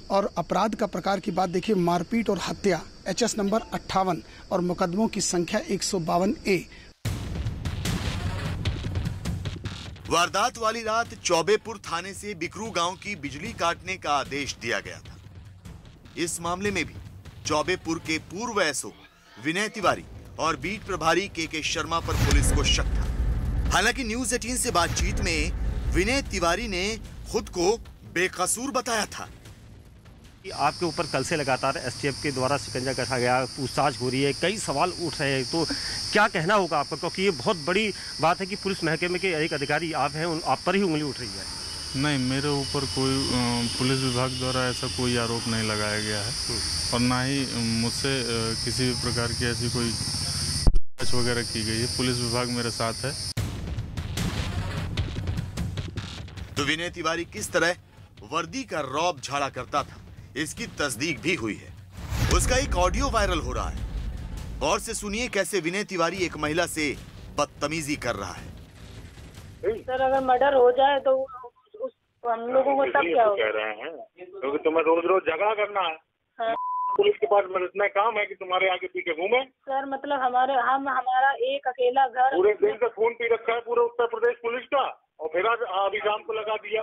Speaker 16: और अपराध का प्रकार की बात देखिए, मारपीट और हत्या, HS नंबर 58 और मुकदमों की संख्या 152A।
Speaker 4: वारदात वाली रात चौबेपुर थाने से बिकरू गांव की बिजली काटने का आदेश दिया गया था। इस मामले में भी चौबेपुर के पूर्व एसओ विनय तिवारी और बीट प्रभारी के शर्मा पर पुलिस को शक था। हालांकि न्यूज़ 18 से बातचीत में विनय तिवारी ने खुद को बेकसूर बताया था।
Speaker 17: आपके ऊपर कल से लगातार STF के द्वारा शिकंजा कसा गया, पूछताछ हो रही है, कई सवाल उठ रहे हैं, तो क्या कहना होगा आपका? क्योंकि ये बहुत बड़ी बात है कि पुलिस महकमे के एक अधिकारी आप हैं, आप पर ही उंगली उठ रही है।
Speaker 11: नहीं, मेरे ऊपर कोई पुलिस विभाग द्वारा ऐसा कोई आरोप नहीं लगाया गया है और ना ही मुझसे किसी भी प्रकार की ऐसी कोई जांच वगैरह की गई है। पुलिस विभाग मेरे साथ है।
Speaker 4: तो विनय तिवारी किस तरह वर्दी का रौब झाड़ा करता था, इसकी तस्दीक भी हुई है। उसका एक ऑडियो वायरल हो रहा है। गौर से सुनिए कैसे विनय तिवारी एक महिला से बदतमीजी कर रहा है।
Speaker 18: सर, अगर मर्डर हो जाए तो हम लोगों को तब क्या
Speaker 19: कह रहे हैं, क्योंकि तुम्हें रोज रोज झगड़ा करना है।
Speaker 18: हाँ।
Speaker 19: पुलिस के पास मेरा इतना काम है कि तुम्हारे आगे पीछे घूमे।
Speaker 18: सर, मतलब हमारा एक अकेला घर,
Speaker 19: पूरे दिन से खून पी रखा है पूरे उत्तर प्रदेश पुलिस का, और फिर अभी शाम को लगा दिया।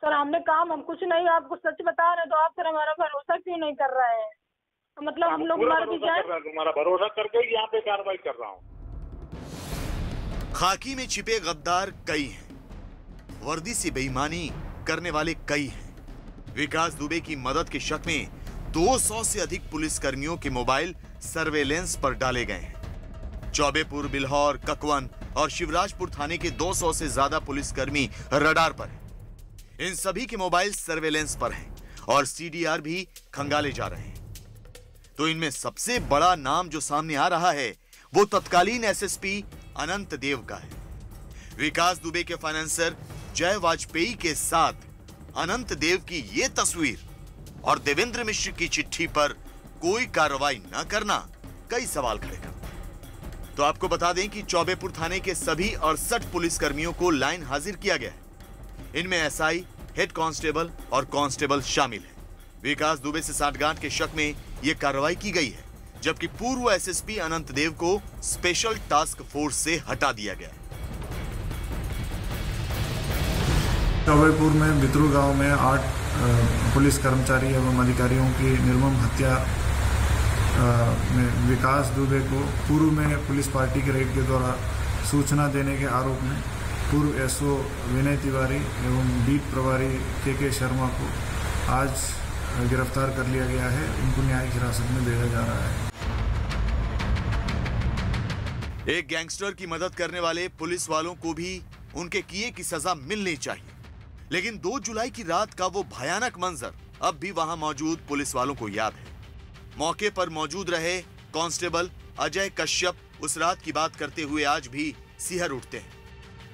Speaker 18: सर, हमने काम, हम कुछ नहीं, आपको सच बता रहे, तो आप सर हमारा भरोसा क्यों नहीं कर रहे हैं? मतलब हम लोग मर भी जाए।
Speaker 19: तुम्हारा भरोसा करके यहाँ पे कार्रवाई कर रहा हूँ।
Speaker 4: खाकी में छिपे गद्दार कई हैं, वर्दी से बेईमानी करने वाले कई हैं। विकास दुबे की मदद के शक में 200 से अधिक पुलिसकर्मियों के मोबाइल सर्वेलेंस पर डाले गए हैं। चौबेपुर, बिल्हौर, ककवन और शिवराजपुर थाने के 200 से ज्यादा पुलिसकर्मी रडार पर हैं। इन सभी के मोबाइल सर्वेलेंस पर हैं और CDR भी खंगाले जा रहे हैं। तो इनमें सबसे बड़ा नाम जो सामने आ रहा है वो तत्कालीन SSP अनंत देव का है। विकास दुबे के फाइनेंसर जय वाजपेयी के साथ अनंत देव की ये तस्वीर और देवेंद्र मिश्र की चिट्ठी पर कोई कार्रवाई न करना कई सवाल खड़े करता है। तो आपको बता दें कि चौबेपुर थाने के सभी 68 पुलिसकर्मियों को लाइन हाजिर किया गया है। इनमें SI, हेड कांस्टेबल और कांस्टेबल शामिल है। विकास दुबे से साठगांठ के शक में यह कार्रवाई की गई है, जबकि पूर्व SSP अनंत देव को स्पेशल टास्क फोर्स से हटा दिया गया है।
Speaker 20: चौबेपुर में बितरू गांव में 8 पुलिस कर्मचारी एवं अधिकारियों की निर्मम हत्या में विकास दुबे को पूर्व में पुलिस पार्टी के रेड के द्वारा सूचना देने के आरोप में पूर्व SO विनय तिवारी एवं बीट प्रभारी के शर्मा को आज गिरफ्तार कर लिया गया है। उनको न्यायिक हिरासत में भेजा जा रहा है।
Speaker 4: एक गैंगस्टर की मदद करने वाले पुलिस वालों को भी उनके किए की सजा मिलनी चाहिए, लेकिन 2 जुलाई की रात का वो भयानक मंजर अब भी वहां मौजूद पुलिस वालों को याद है। मौके पर मौजूद रहे कांस्टेबल अजय कश्यप उस रात की बात करते हुए आज भी सिहर उठते हैं।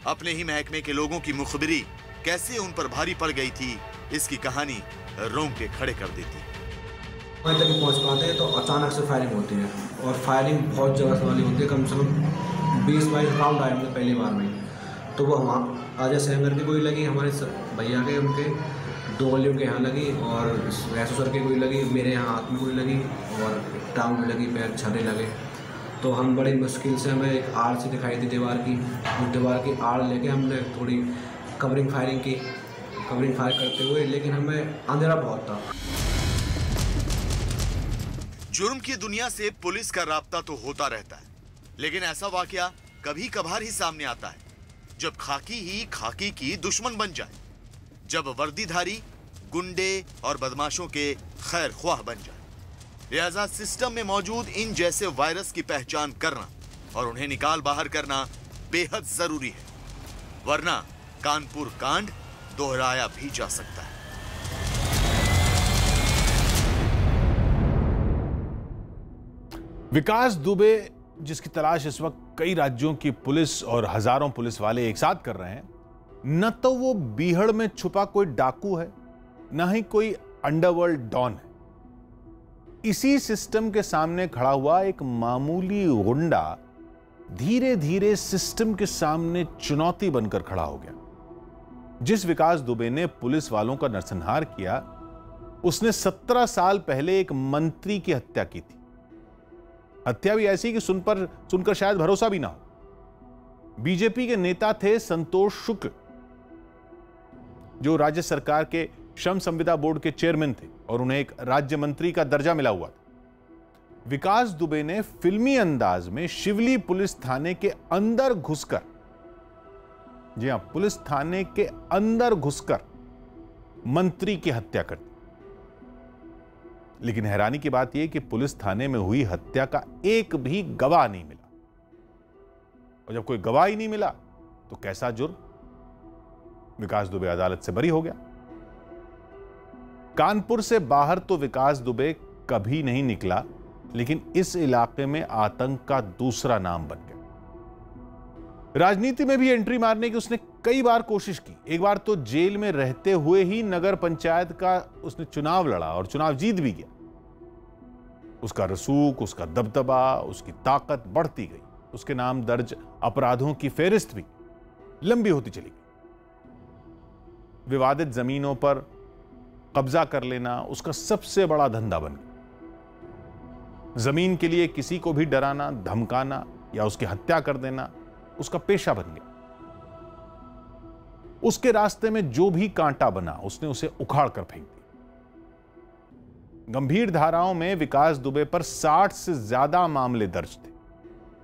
Speaker 4: अपने ही महकमे के लोगों की मुखबिरी कैसे उन पर भारी पड़ गई थी, इसकी कहानी रोंगटे खड़े कर देती है।
Speaker 15: वहीं तक पहुंच पाते हैं तो अचानक से फायरिंग होती है और फायरिंग बहुत जगह वाली होती है। कम से कम 20-22 राउंड आए हमने पहली बार में। तो वो वहाँ अजय सहगर की गोली लगी, हमारे भैया के उनके 2 गलियों के यहाँ लगी, और वैसो सर की गोली लगी, मेरे यहाँ हाथ में गोली लगी और टांग में लगी, पैर छर्रे लगे। तो हम बड़ी मुश्किल से, हमें एक आड़ सी दिखाई दी दीवार की, उस दीवार की आड़ लेके हमने थोड़ी कवरिंग फायरिंग की, कवरिंग फायर करते हुए, लेकिन हमें अंधेरा बहुत था।
Speaker 4: जुर्म की दुनिया से पुलिस का राब्ता तो होता रहता है, लेकिन ऐसा वाकया कभी कभार ही सामने आता है जब खाकी ही खाकी की दुश्मन बन जाए, जब वर्दीधारी गुंडे और बदमाशों के खैर ख्वाह बन जाए। लिहाजा सिस्टम में मौजूद इन जैसे वायरस की पहचान करना और उन्हें निकाल बाहर करना बेहद जरूरी है, वरना कानपुर कांड दोहराया भी जा सकता है।
Speaker 1: विकास दुबे जिसकी तलाश इस वक्त कई राज्यों की पुलिस और हजारों पुलिस वाले एक साथ कर रहे हैं, न तो वो बीहड़ में छुपा कोई डाकू है, न ही कोई अंडरवर्ल्ड डॉन है। इसी सिस्टम के सामने खड़ा हुआ एक मामूली गुंडा धीरे धीरे सिस्टम के सामने चुनौती बनकर खड़ा हो गया। जिस विकास दुबे ने पुलिस वालों का नरसंहार किया, उसने 17 साल पहले एक मंत्री की हत्या की थी। हत्या भी ऐसी कि सुनकर शायद भरोसा भी ना हो। बीजेपी के नेता थे संतोष शुक्ल, जो राज्य सरकार के श्रम संविदा बोर्ड के चेयरमैन थे और उन्हें एक राज्य मंत्री का दर्जा मिला हुआ था। विकास दुबे ने फिल्मी अंदाज में शिवली पुलिस थाने के अंदर घुसकर, जी हां, पुलिस थाने के अंदर घुसकर मंत्री की हत्या कर दी। लेकिन हैरानी की बात यह कि पुलिस थाने में हुई हत्या का एक भी गवाह नहीं मिला। और जब कोई गवाह ही नहीं मिला तो कैसा जुर्म? विकास दुबे अदालत से बरी हो गया। कानपुर से बाहर तो विकास दुबे कभी नहीं निकला, लेकिन इस इलाके में आतंक का दूसरा नाम बन गया। राजनीति में भी एंट्री मारने की उसने कई बार कोशिश की। एक बार तो जेल में रहते हुए ही नगर पंचायत का उसने चुनाव लड़ा और चुनाव जीत भी गया। उसका रसूख, उसका दबदबा, उसकी ताकत बढ़ती गई। उसके नाम दर्ज अपराधों की फेहरिस्त भी लंबी होती चली गई। विवादित जमीनों पर कब्जा कर लेना उसका सबसे बड़ा धंधा बन गया। जमीन के लिए किसी को भी डराना, धमकाना या उसकी हत्या कर देना उसका पेशा बन गया। उसके रास्ते में जो भी कांटा बना उसने उसे उखाड़ कर फेंक दिया। गंभीर धाराओं में विकास दुबे पर 60 से ज्यादा मामले दर्ज थे।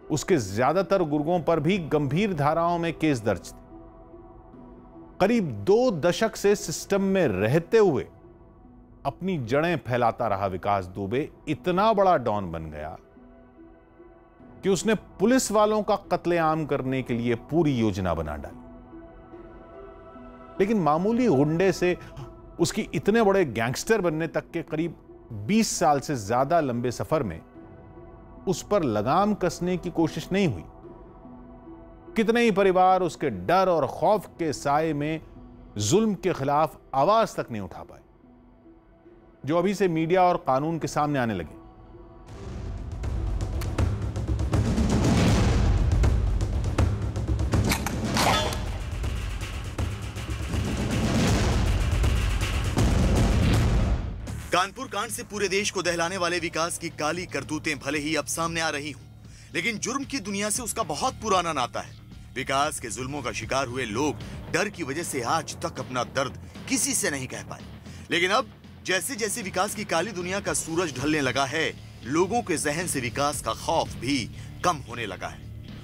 Speaker 1: उसके ज्यादातर गुर्गों पर भी गंभीर धाराओं में केस दर्ज थे। करीब 2 दशक से सिस्टम में रहते हुए अपनी जड़ें फैलाता रहा विकास दुबे इतना बड़ा डॉन बन गया कि उसने पुलिस वालों का कत्लेआम करने के लिए पूरी योजना बना डाली। लेकिन मामूली गुंडे से उसकी इतने बड़े गैंगस्टर बनने तक के करीब 20 साल से ज्यादा लंबे सफर में उस पर लगाम कसने की कोशिश नहीं हुई। कितने ही परिवार उसके डर और खौफ के साए में जुल्म के खिलाफ आवाज तक नहीं उठा पाए, जो अभी से मीडिया और कानून के सामने आने लगे।
Speaker 4: कानपुर कांड से पूरे देश को दहलाने वाले विकास की काली करतूतें भले ही अब सामने आ रही हों, लेकिन जुर्म की दुनिया से उसका बहुत पुराना नाता है। विकास के जुल्मों का शिकार हुए लोग डर की वजह से आज तक अपना दर्द किसी से नहीं कह पाए। लेकिन अब जैसे जैसे विकास की काली दुनिया का सूरज ढलने लगा है, लोगों के जहन से विकास का खौफ भी कम होने लगा है।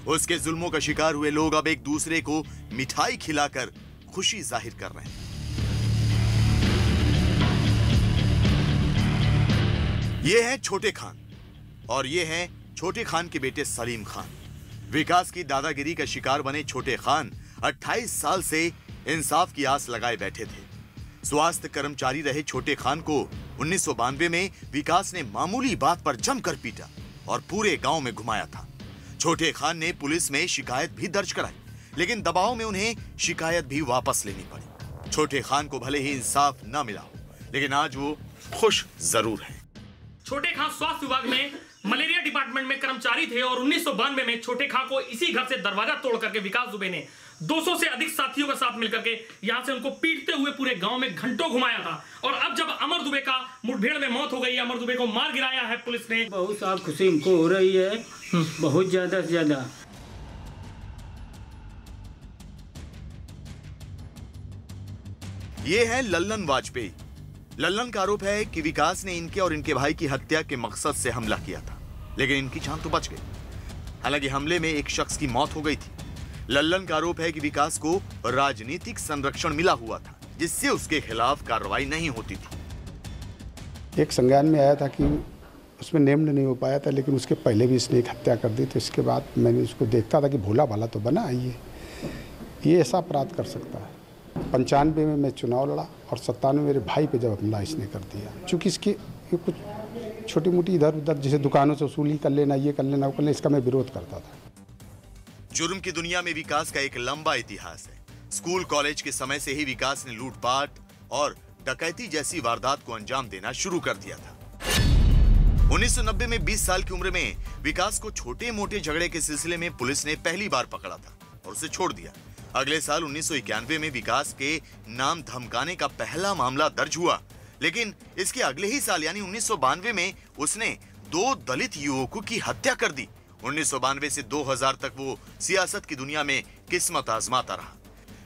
Speaker 4: उसके जुल्मों का शिकार हुए लोग अब एक दूसरे को मिठाई खिलाकर खुशी जाहिर कर रहे हैं। ये हैं छोटे खान और ये हैं छोटे खान के बेटे सलीम खान। विकास की दादागिरी का शिकार बने छोटे खान 28 साल से इंसाफ की आस लगाए बैठे थे। स्वास्थ्य कर्मचारी रहे छोटे खान को 1992 में विकास ने मामूली बात पर जमकर पीटा और पूरे गांव में घुमाया था। छोटे खान ने पुलिस में शिकायत भी दर्ज कराई, लेकिन दबाव में उन्हें शिकायत भी वापस लेनी पड़ी। छोटे खान को भले ही इंसाफ न मिला हो, लेकिन आज वो खुश जरूर है।
Speaker 12: छोटे खान स्वास्थ्य विभाग में मलेरिया डिपार्टमेंट में कर्मचारी थे और 1992 में छोटे खान को इसी घर से दरवाजा तोड़ करके विकास दुबे ने 200 से अधिक साथियों के साथ मिलकर के यहां से उनको पीटते हुए पूरे गांव में घंटों घुमाया था। और अब जब अमर दुबे का मुठभेड़ में मौत हो गई, अमर दुबे को मार गिराया है पुलिस ने।
Speaker 21: बहुत साफ खुशी हमको हो रही है, बहुत ज्यादा से ज्यादा।
Speaker 4: ये है लल्लन वाजपेयी। लल्लन का आरोप है कि विकास ने इनके और इनके भाई की हत्या के मकसद से हमला किया था, लेकिन इनकी जान तो बच गई। हालांकि हमले में एक शख्स की मौत हो गई थी। लल्लन का आरोप है कि विकास को राजनीतिक संरक्षण मिला हुआ था, जिससे उसके खिलाफ कार्रवाई नहीं होती थी।
Speaker 10: एक संज्ञान में आया था कि उसमें नेम्ड नहीं हो पाया था, लेकिन उसके पहले भी इसने एक हत्या कर दी। तो इसके बाद मैंने उसको देखता था कि भोला भाला तो बना, ये ऐसा अपराध कर सकता है। 95 में मैं चुनाव लड़ा और 97 में मेरे भाई पे जब हमला इसने कर दिया, चूँकि इसकी कुछ छोटी मोटी इधर उधर जैसे दुकानों से वसूली कर लेना, ये कर लेना, वो कर लेना, इसका मैं विरोध करता था।
Speaker 4: जुर्म की दुनिया में विकास का एक लंबा इतिहास है। स्कूल कॉलेज के समय से ही विकास ने लूटपाट और डकैती जैसी वारदात को अंजाम देना शुरू कर दिया था। 1990 में 20 साल की उम्र में विकास को छोटे मोटे झगड़े के सिलसिले में पुलिस ने पहली बार पकड़ा था और उसे छोड़ दिया। अगले साल 1991 में विकास के नाम धमकाने का पहला मामला दर्ज हुआ, लेकिन इसके अगले ही साल यानी 1992 में उसने 2 दलित युवकों की हत्या कर दी। 1992 से 2000 तक वो सियासत की दुनिया में किस्मत आजमाता रहा,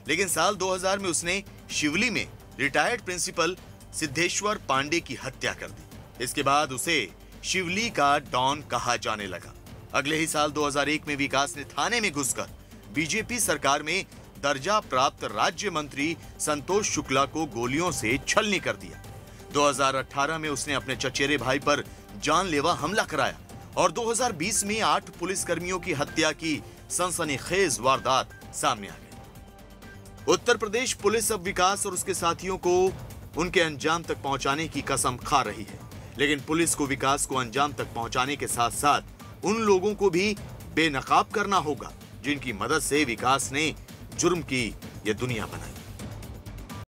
Speaker 4: लेकिन साल 2000 में उसने शिवली में रिटायर्ड प्रिंसिपल सिद्धेश्वर पांडे की हत्या कर दी। इसके बाद उसे शिवली का डॉन कहा जाने लगा। अगले ही साल 2001 में विकास ने थाने में घुसकर बीजेपी सरकार में दर्जा प्राप्त राज्य मंत्री संतोष शुक्ला को गोलियों से छलनी कर दिया। 2018 में उसने अपने चचेरे भाई पर जानलेवा हमला कराया और 2020 में 8 पुलिसकर्मियों की हत्या की सनसनीखेज वारदात सामने आ गई। उत्तर प्रदेश पुलिस अब विकास और उसके साथियों को उनके अंजाम तक पहुंचाने की कसम खा रही है, लेकिन पुलिस को विकास को अंजाम तक पहुंचाने के साथ साथ उन लोगों को भी बेनकाब करना होगा जिनकी मदद से विकास ने जुर्म की यह दुनिया बनाई।